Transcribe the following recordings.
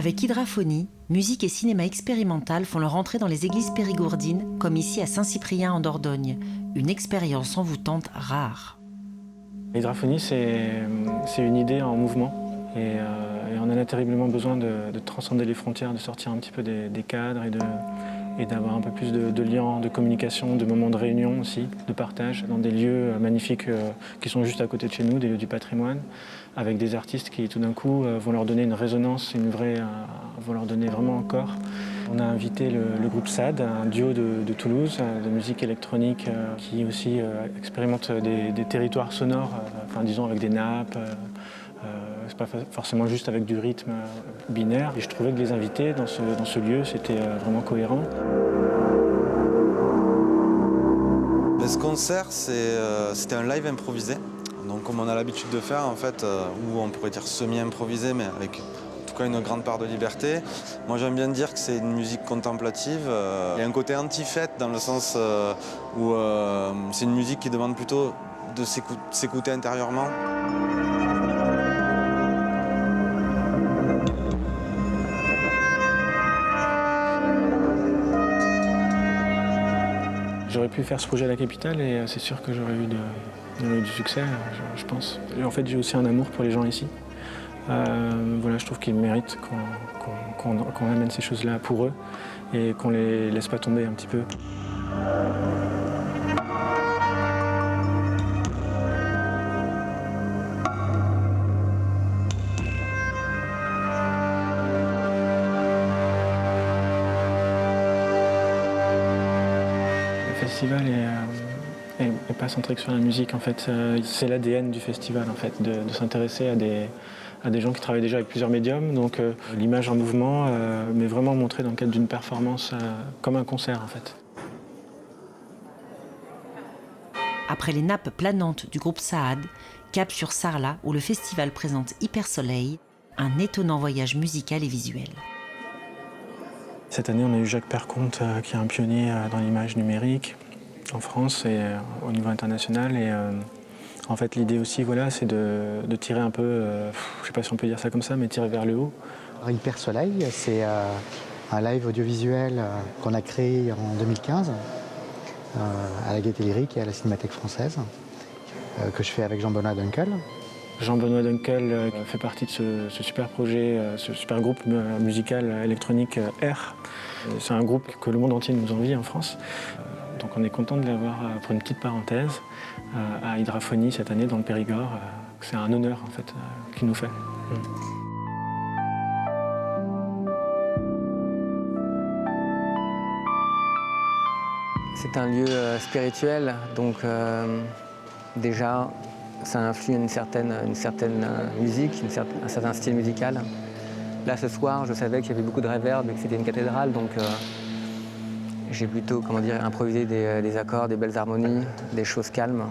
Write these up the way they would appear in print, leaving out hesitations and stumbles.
Avec Hydraphonie, musique et cinéma expérimental font leur entrée dans les églises périgourdines, comme ici à Saint-Cyprien en Dordogne, une expérience envoûtante rare. L'hydraphonie, c'est une idée en mouvement et on en a terriblement besoin de transcender les frontières, de sortir un petit peu des cadres et d'avoir un peu plus de liens, de communication, de moments de réunion aussi, de partage dans des lieux magnifiques qui sont juste à côté de chez nous, des lieux du patrimoine, avec des artistes qui tout d'un coup vont leur donner une résonance, vont leur donner vraiment un corps. On a invité le groupe SAD, un duo de Toulouse, de musique électronique qui aussi expérimente des territoires sonores, disons avec des nappes. C'est pas forcément juste avec du rythme binaire. Et je trouvais que les invités dans ce lieu, c'était vraiment cohérent. Ce concert, c'était un live improvisé. Donc comme on a l'habitude de faire en fait, ou on pourrait dire semi-improvisé, mais avec en tout cas une grande part de liberté. Moi j'aime bien dire que c'est une musique contemplative. Il y a un côté anti-fête dans le sens où c'est une musique qui demande plutôt de s'écouter intérieurement. J'aurais pu faire ce projet à la capitale et c'est sûr que j'aurais eu du succès, je pense. Et en fait, j'ai aussi un amour pour les gens ici. Je trouve qu'ils méritent qu'on amène ces choses-là pour eux et qu'on les laisse pas tomber un petit peu. Le festival est pas centré que sur la musique en fait. C'est l'ADN du festival en fait, de s'intéresser à des gens qui travaillent déjà avec plusieurs médiums. Donc l'image en mouvement, mais vraiment montrée dans le cadre d'une performance comme un concert en fait. Après les nappes planantes du groupe Saad, cap sur Sarlat où le festival présente Hypersoleil, un étonnant voyage musical et visuel. Cette année, on a eu Jacques Perconte, qui est un pionnier dans l'image numérique en France et au niveau international. Et en fait, l'idée aussi, c'est de tirer un peu, je ne sais pas si on peut dire ça comme ça, mais tirer vers le haut. Hypersoleil, c'est un live audiovisuel qu'on a créé en 2015 à la Gaîté Lyrique et à la Cinémathèque française, que je fais avec Jean-Benoît Dunkel. Jean-Benoît Dunkel fait partie de ce super projet, ce super groupe musical électronique R. C'est un groupe que le monde entier nous envie en France. Donc on est content de l'avoir pour une petite parenthèse à Hydraphonie cette année dans le Périgord. C'est un honneur en fait qu'il nous fait. C'est un lieu spirituel, donc déjà ça influe une certaine musique, un certain style musical. Là ce soir, je savais qu'il y avait beaucoup de réverb et que c'était une cathédrale, donc j'ai plutôt improvisé des accords, des belles harmonies, des choses calmes.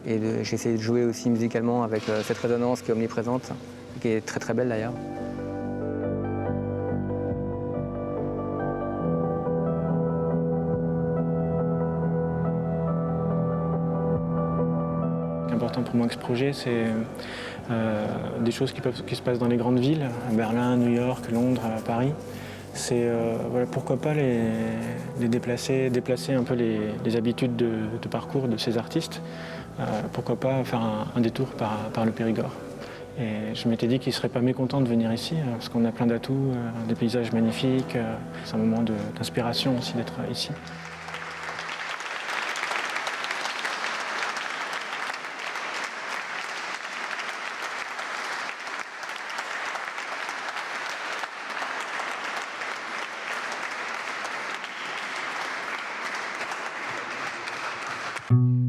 Et j'ai essayé de jouer aussi musicalement avec cette résonance qui est omniprésente, qui est très très belle d'ailleurs. Important pour moi que ce projet, c'est des choses qui se passent dans les grandes villes, à Berlin, New York, Londres, Paris. C'est pourquoi pas les déplacer un peu les habitudes de parcours de ces artistes. Pourquoi pas faire un détour par le Périgord. Et je m'étais dit qu'ils ne seraient pas mécontents de venir ici, parce qu'on a plein d'atouts, des paysages magnifiques. C'est un moment d'inspiration aussi d'être ici. Thank you.